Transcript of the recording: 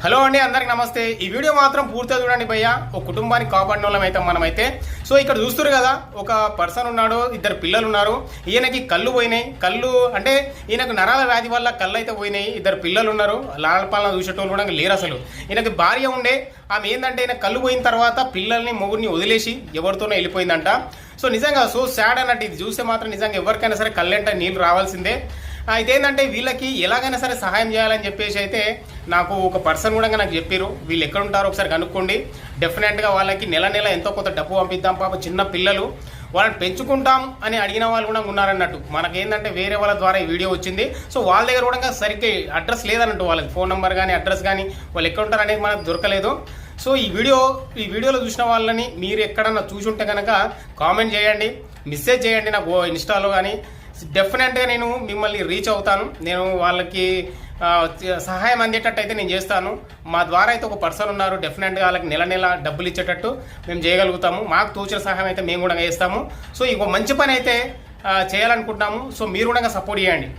Hello అండి, అందరికి నమస్తే. ఈ వీడియో మాత్రం పూర్తిగా చూడండి భయ్య. ఒక కుటుంబానికి కాపాడిన వాళ్ళం అయితే మనమైతే. సో ఇక్కడ చూస్తారు కదా, ఒక పర్సన్ ఉన్నాడు, ఇద్దరు పిల్లలు ఉన్నారు. ఈయనకి కళ్ళు పోయినాయి. కళ్ళు అంటే ఈయనకు నరాల వ్యాధి వల్ల కళ్ళు అయితే పోయినాయి. ఇద్దరు పిల్లలు ఉన్నారు. లాలపాలన చూసేటోళ్ళు కూడా లేరు అసలు. ఈయనకి భార్య ఉండే, ఆమె ఏంటంటే ఈయన కళ్ళు పోయిన తర్వాత పిల్లల్ని మొగుడిని వదిలేసి ఎవరితోనో వెళ్ళిపోయిందంట. సో నిజంగా సో సాడ్ అన్నట్టు. ఇది చూస్తే మాత్రం నిజంగా ఎవరికైనా సరే కళ్ళంటే నీళ్ళు రావాల్సిందే. అయితే ఏంటంటే వీళ్ళకి ఎలాగైనా సరే సహాయం చేయాలని చెప్పేసి అయితే నాకు ఒక పర్సన్ కూడా నాకు చెప్పారు. వీళ్ళు ఎక్కడ ఉంటారో ఒకసారి కనుక్కోండి. డెఫినెట్గా వాళ్ళకి నెల నెల ఎంతో కొంత డబ్బు పంపిద్దాం. పాప చిన్న పిల్లలు, వాళ్ళని పెంచుకుంటాం అని అడిగిన వాళ్ళు కూడా ఉన్నారన్నట్టు. మనకేంటంటే వేరే వాళ్ళ ద్వారా ఈ వీడియో వచ్చింది. సో వాళ్ళ దగ్గర కూడా సరిగ్గా అడ్రస్ లేదన్నట్టు. వాళ్ళకి ఫోన్ నెంబర్ కానీ అడ్రస్ కానీ వాళ్ళు ఎక్కడ ఉంటారు అనేది మనకు దొరకలేదు. సో ఈ వీడియోలో చూసిన వాళ్ళని మీరు ఎక్కడన్నా చూసి ఉంటే కనుక కామెంట్ చేయండి, మెసేజ్ చేయండి నాకు ఇన్స్టాలో కానీ. డెఫినెట్గా నేను మిమ్మల్ని రీచ్ అవుతాను. నేను వాళ్ళకి సహాయం అందేటట్టు అయితే నేను చేస్తాను. మా ద్వారా అయితే ఒక పర్సన్ ఉన్నారు, డెఫినెట్గా వాళ్ళకి నెల నెల డబ్బులు ఇచ్చేటట్టు మేము చేయగలుగుతాము. మాకు తోచిన సహాయం అయితే మేము కూడా చేస్తాము. సో ఇంకో మంచి పని అయితే చేయాలనుకుంటున్నాము. సో మీరు కూడా సపోర్ట్ చేయండి.